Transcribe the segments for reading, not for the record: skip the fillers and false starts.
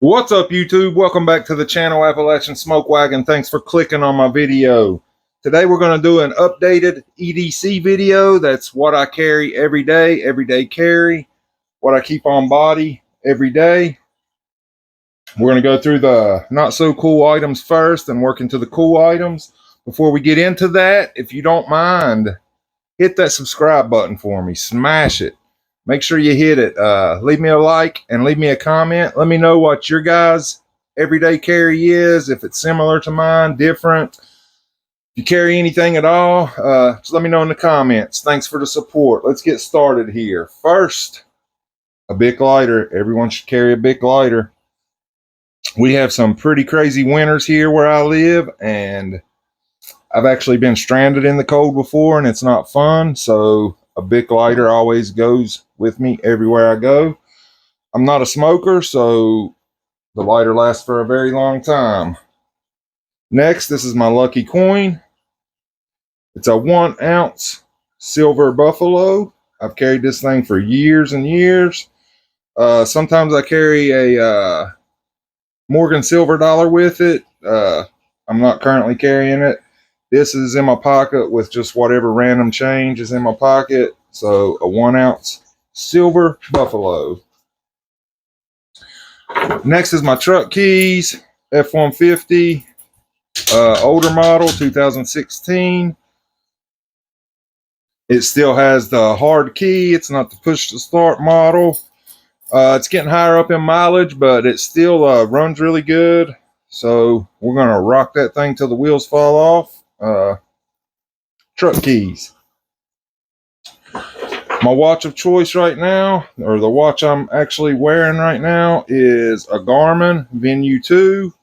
What's up, YouTube? Welcome back to the channel, Appalachian Smokewagon. Thanks for clicking on my video. Today we're going to do an updated EDC video. That's what I carry everyday carry, what I keep on body every day. We're going to go through the not so cool items first and work into the cool items. Before we get into that, if you don't mind, hit that subscribe button for me. Smash it. Make sure you hit it. Leave me a like and leave me a comment. Let me know what your guys' everyday carry is. If it's similar to mine, different. If you carry anything at all, just let me know in the comments. Thanks for the support. Let's get started here. First, a Bic lighter. Everyone should carry a Bic lighter. We have some pretty crazy winters here where I live, and I've actually been stranded in the cold before, and it's not fun. So a Bic lighter always goes with me everywhere I go. I'm not a smoker, so the lighter lasts for a very long time. Next, this is my lucky coin. It's a 1 ounce silver buffalo. I've carried this thing for years and years. Sometimes I carry a Morgan silver dollar with it. I'm not currently carrying it. This is in my pocket with just whatever random change is in my pocket. So a 1 ounce silver buffalo. Next is my truck keys, F-150, older model, 2016. It still has the hard key. It's not the push to start model. It's getting higher up in mileage, but it still runs really good. So we're going to rock that thing till the wheels fall off. Truck keys. My watch of choice right now, or the watch I'm actually wearing right now, is a Garmin Venue 2.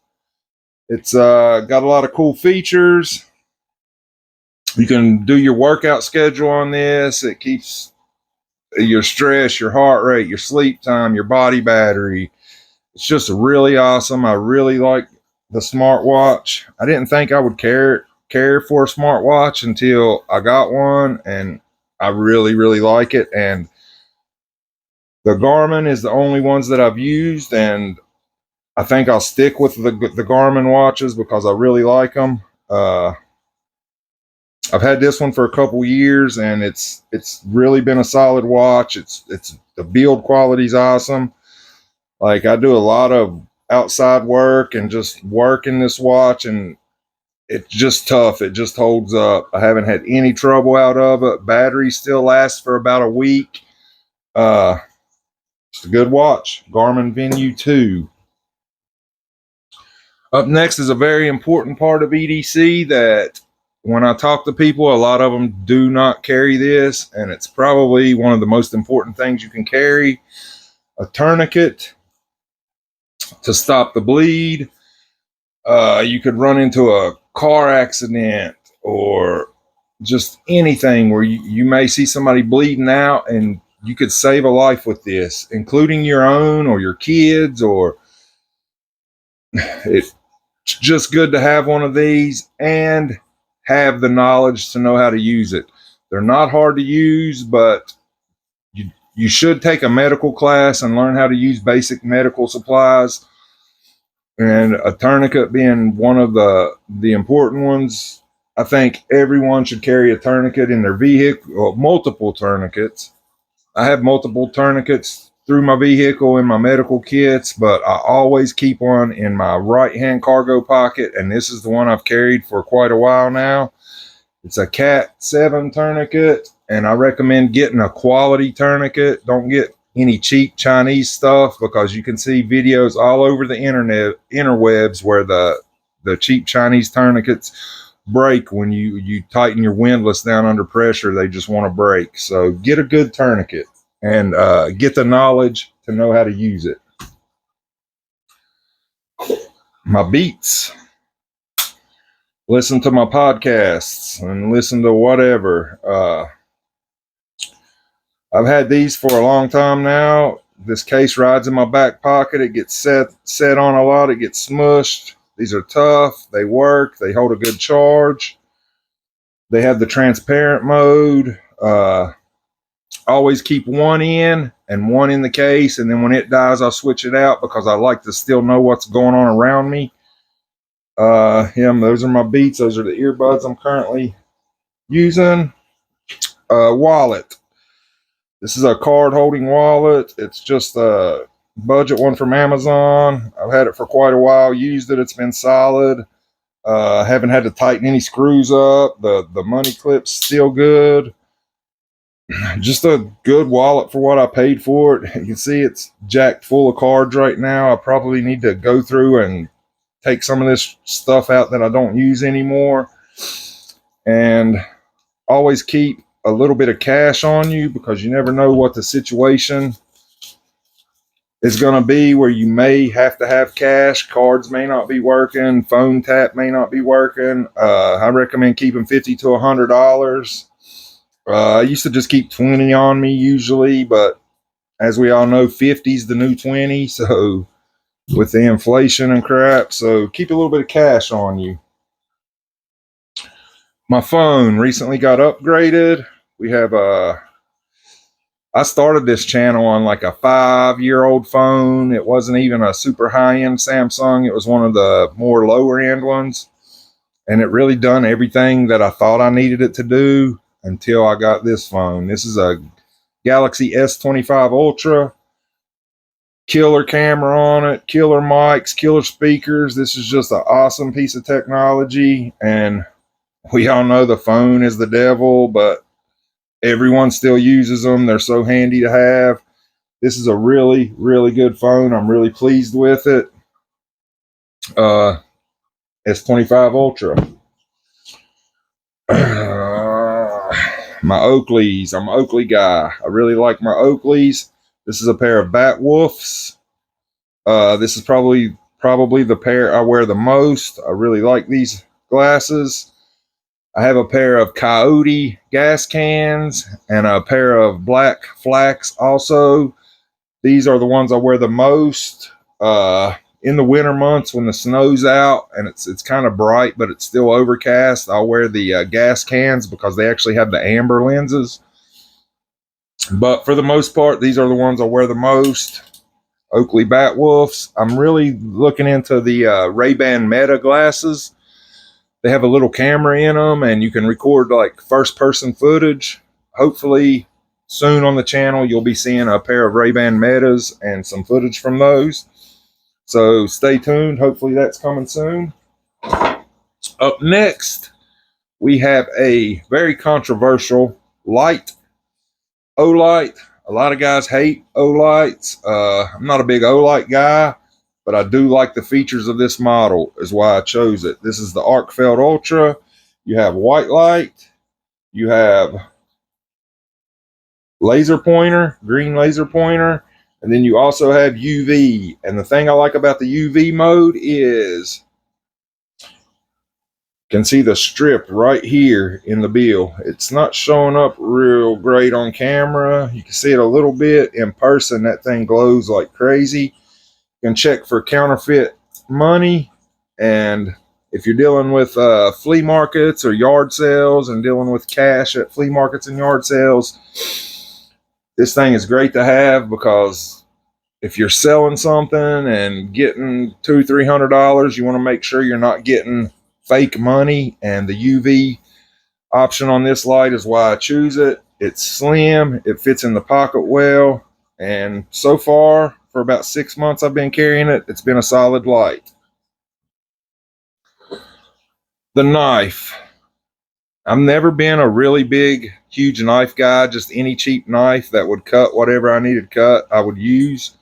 It's got a lot of cool features. You can do your workout schedule on this. It keeps your stress, your heart rate, your sleep time, your body battery. It's just really awesome. I really like the smartwatch. I didn't think I would care for a smartwatch until I got one, and I really like it. And the Garmin is the only ones that I've used, and I think I'll stick with the Garmin watches because I really like them. I've had this one for a couple years, and it's really been a solid watch. It's the build quality's awesome. Like, I do a lot of outside work and just work in this watch, and it's just tough. It just holds up. I haven't had any trouble out of it. Battery still lasts for about a week. It's a good watch. Garmin Venue 2. Up next is a very important part of EDC that when I talk to people, a lot of them do not carry this, and it's probably one of the most important things you can carry. A tourniquet to stop the bleed. You could run into a car accident or just anything where you may see somebody bleeding out, and you could save a life with this, including your own or your kids. Or it's just good to have one of these and have the knowledge to know how to use it. They're not hard to use, but you should take a medical class and learn how to use basic medical supplies. And a tourniquet being one of the important ones. I think everyone should carry a tourniquet in their vehicle, or multiple tourniquets. I have multiple tourniquets through my vehicle in my medical kits, but I always keep one in my right-hand cargo pocket, and this is the one I've carried for quite a while now. It's a Cat 7 tourniquet, and I recommend getting a quality tourniquet. Don't get any cheap Chinese stuff, because you can see videos all over the interwebs where the cheap Chinese tourniquets break when you tighten your windlass down under pressure. They just want to break. So get a good tourniquet and get the knowledge to know how to use it. My beats. Listen to my podcasts and listen to whatever. I've had these for a long time now. This case rides in my back pocket. It gets set on a lot. It gets smushed. These are tough. They work. They hold a good charge. They have the transparent mode. Always keep one in and one in the case, and then when it dies, I'll switch it out because I like to still know what's going on around me. Those are my Beats. Those are the earbuds I'm currently using. Wallet. This is a card holding wallet. It's just a budget one from Amazon. I've had it for quite a while, used it. It's been solid. Haven't had to tighten any screws up. The money clip's still good. Just a good wallet for what I paid for it. You can see it's jacked full of cards right now. I probably need to go through and take some of this stuff out that I don't use anymore. And always keep a little bit of cash on you because you never know what the situation is going to be where you may have to have cash. Cards may not be working. Phone tap may not be working. I recommend keeping $50 to $100. I used to just keep 20 on me usually, but as we all know, 50 is the new 20. So with the inflation and crap, so keep a little bit of cash on you. My phone recently got upgraded. We have I started this channel on like a 5-year-old phone. It wasn't even a super high-end Samsung. It was one of the more lower-end ones. And it really done everything that I thought I needed it to do until I got this phone. This is a Galaxy S25 Ultra. Killer camera on it, killer mics, killer speakers. This is just an awesome piece of technology. And we all know the phone is the devil, but everyone still uses them. They're so handy to have. This is a really, really good phone. I'm really pleased with it. S25 Ultra. My Oakleys. I'm an Oakley guy. I really like my Oakleys. This is a pair of Bat Wolfs. This is probably the pair I wear the most. I really like these glasses. I have a pair of Coyote gas cans and a pair of Black Flax also. These are the ones I wear the most. In the winter months when the snow's out and it's kind of bright, but it's still overcast, I'll wear the gas cans because they actually have the amber lenses. But for the most part, these are the ones I wear the most. Oakley Bat Wolfs. I'm really looking into the Ray-Ban Meta glasses. They have a little camera in them and you can record like first-person footage. Hopefully soon on the channel you'll be seeing a pair of Ray-Ban Metas and some footage from those. So stay tuned. Hopefully that's coming soon. Up next, we have a very controversial light. O-light. A lot of guys hate O-lights. I'm not a big O-light guy, but I do like the features of this model is why I chose it. This is the Arcfeld Ultra. You have white light. You have laser pointer, green laser pointer. And then you also have UV. And the thing I like about the UV mode is you can see the strip right here in the bill. It's not showing up real great on camera. You can see it a little bit. In person, that thing glows like crazy. You can check for counterfeit money. And if you're dealing with flea markets or yard sales and dealing with cash at flea markets and yard sales, this thing is great to have because if you're selling something and getting $200-300, you want to make sure you're not getting fake money. And the UV option on this light is why I choose it. It's slim, it fits in the pocket well, and so far for about 6 months I've been carrying it, it's been a solid light. The knife. I've never been a really big, huge knife guy. Just any cheap knife that would cut whatever I needed cut, I would use.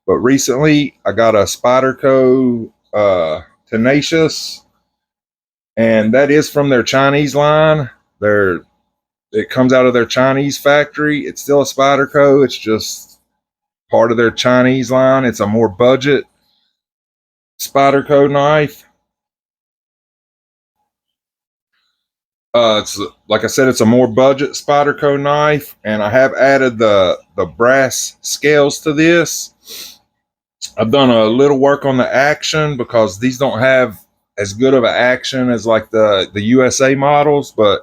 But recently, I got a Spyderco Tenacious, and that is from their Chinese line. It comes out of their Chinese factory. It's still a Spyderco. It's just part of their Chinese line. It's a more budget Spyderco knife. It's like I said, it's a more budget Spyderco knife, and I have added the brass scales to this. I've done a little work on the action because these don't have as good of an action as like the USA models, but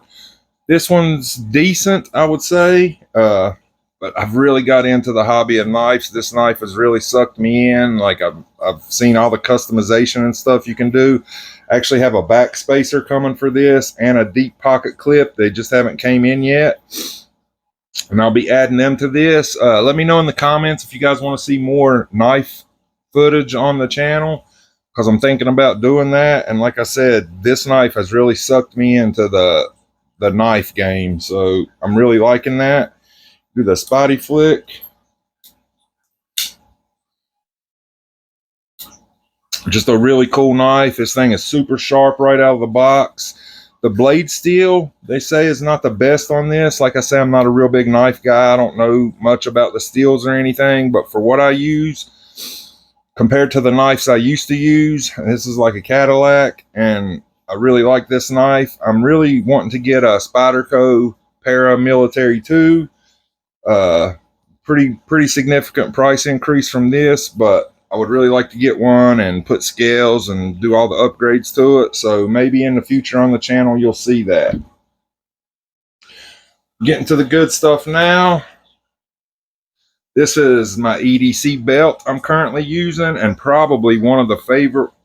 this one's decent, I would say. But but I've really got into the hobby of knives. This knife has really sucked me in. Like I've seen all the customization and stuff you can do. I actually have a back spacer coming for this and a deep pocket clip. They just haven't came in yet, and I'll be adding them to this. Let me know in the comments if you guys want to see more knife footage on the channel, because I'm thinking about doing that. And like I said, this knife has really sucked me into the knife game, so I'm really liking that. Do the spotty flick. Just a really cool knife. This thing is super sharp right out of the box. The blade steel, they say, is not the best on this. Like I say, I'm not a real big knife guy. I don't know much about the steels or anything, but for what I use, compared to the knives I used to use, this is like a Cadillac, and I really like this knife. I'm really wanting to get a Spyderco Paramilitary 2. Pretty significant price increase from this, but I would really like to get one and put scales and do all the upgrades to it. So maybe in the future on the channel, you'll see that. Getting to the good stuff now. This is my EDC belt I'm currently using, and probably one of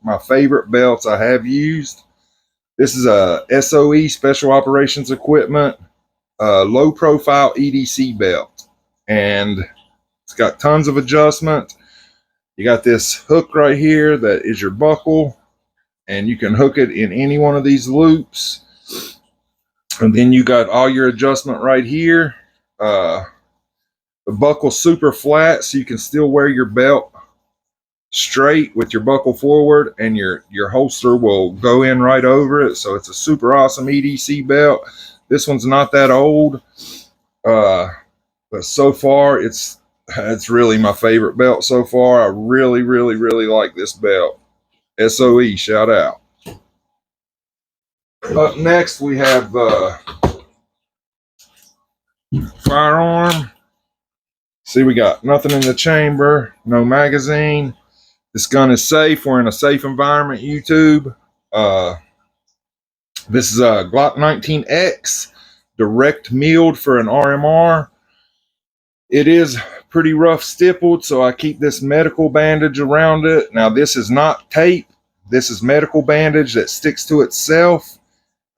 my favorite belts I have used. This is a SOE, Special Operations Equipment, low profile EDC belt, and it's got tons of adjustment. You got this hook right here that is your buckle, and you can hook it in any one of these loops. And then you got all your adjustment right here. The buckle's super flat, so you can still wear your belt straight with your buckle forward, and your holster will go in right over it. So it's a super awesome EDC belt. This one's not that old, but so far it's really my favorite belt so far. I really like this belt. SOE, shout out. Up next we have the firearm. See, we got nothing in the chamber, no magazine. This gun is safe. We're in a safe environment, YouTube. This is a Glock 19X, direct milled for an RMR. It is pretty rough stippled, so I keep this medical bandage around it. Now, this is not tape. This is medical bandage that sticks to itself.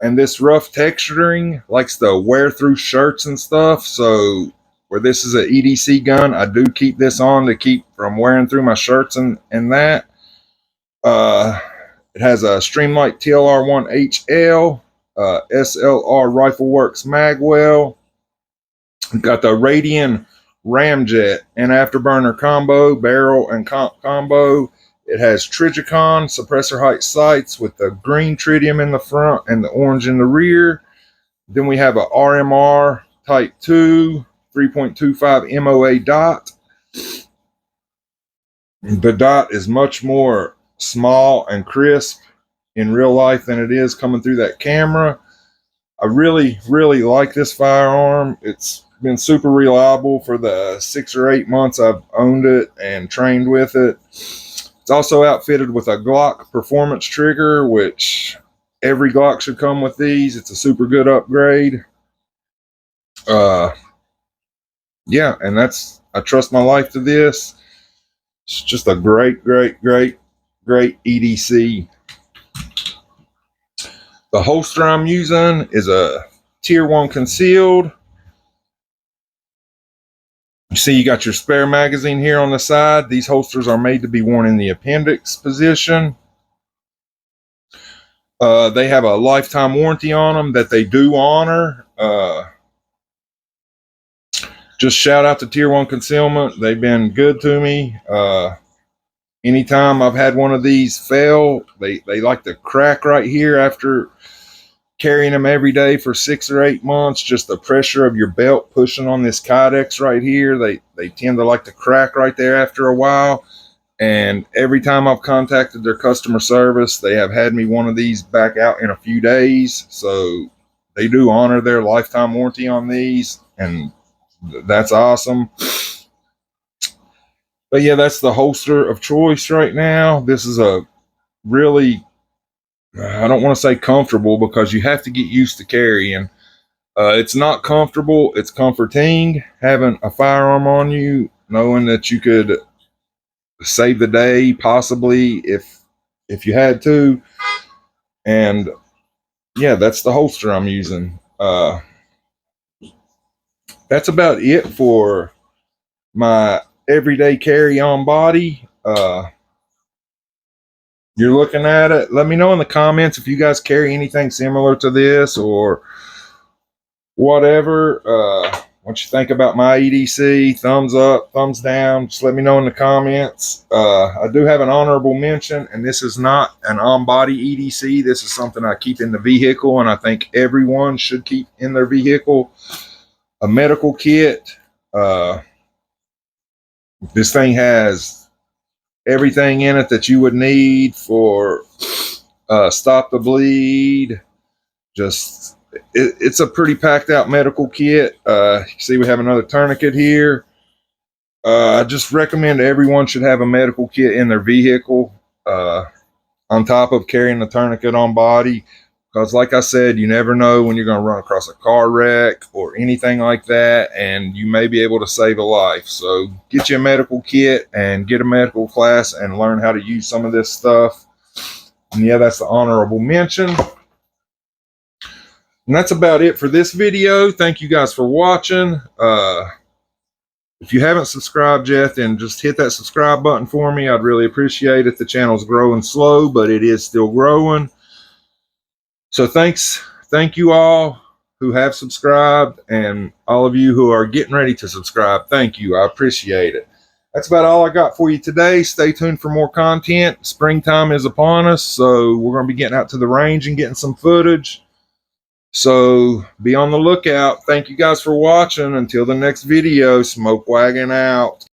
And this rough texturing likes to wear through shirts and stuff. So where this is an EDC gun, I do keep this on to keep from wearing through my shirts and that. It has a Streamlight TLR1HL, SLR Rifleworks Magwell. Got the Radian Ramjet and afterburner combo, barrel and combo. It has Trigicon suppressor height sights with the green tritium in the front and the orange in the rear. Then we have a RMR Type 2 3.25 MOA dot. The dot is much more small and crisp in real life than it is coming through that camera. I really like this firearm. It's been super reliable for the 6 or 8 months I've owned it and trained with it. It's also outfitted with a Glock performance trigger, which every Glock should come with these. It's a super good upgrade. Yeah, and I trust my life to this. It's just a great EDC. The holster I'm using is a Tier 1 concealed. You see, you got your spare magazine here on the side. These holsters are made to be worn in the appendix position. They have a lifetime warranty on them that they do honor. Just shout out to Tier 1 Concealment. They've been good to me. Anytime I've had one of these fail, they like to crack right here after carrying them every day for 6 or 8 months. Just the pressure of your belt pushing on this Kydex right here, they tend to like to crack right there after a while. And every time I've contacted their customer service, they have had me one of these back out in a few days. So they do honor their lifetime warranty on these, and that's awesome. But yeah, that's the holster of choice right now. This is a really, I don't want to say comfortable, because you have to get used to carrying, It's not comfortable. It's comforting having a firearm on you, knowing that you could save the day possibly if you had to. And yeah, that's the holster I'm using. That's about it for my everyday carry on body. You're looking at it. Let me know in the comments if you guys carry anything similar to this or whatever. What you think about my EDC? Thumbs up, thumbs down. Just let me know in the comments. I do have an honorable mention, and this is not an on-body EDC. This is something I keep in the vehicle, and I think everyone should keep in their vehicle. A medical kit. This thing has everything in it that you would need for stop the bleed. Just it's a pretty packed out medical kit. You see we have another tourniquet here. I just recommend everyone should have a medical kit in their vehicle on top of carrying the tourniquet on body, because like I said, you never know when you're going to run across a car wreck or anything like that, and you may be able to save a life. So get you a medical kit and get a medical class and learn how to use some of this stuff. And yeah, that's the honorable mention. And that's about it for this video. Thank you guys for watching. If you haven't subscribed yet, then just hit that subscribe button for me. I'd really appreciate it. The channel's growing slow, but it is still growing. So thank you all who have subscribed, and all of you who are getting ready to subscribe. Thank you. I appreciate it. That's about all I got for you today. Stay tuned for more content. Springtime is upon us, so we're going to be getting out to the range and getting some footage. So be on the lookout. Thank you guys for watching. Until the next video, Smokewagon out.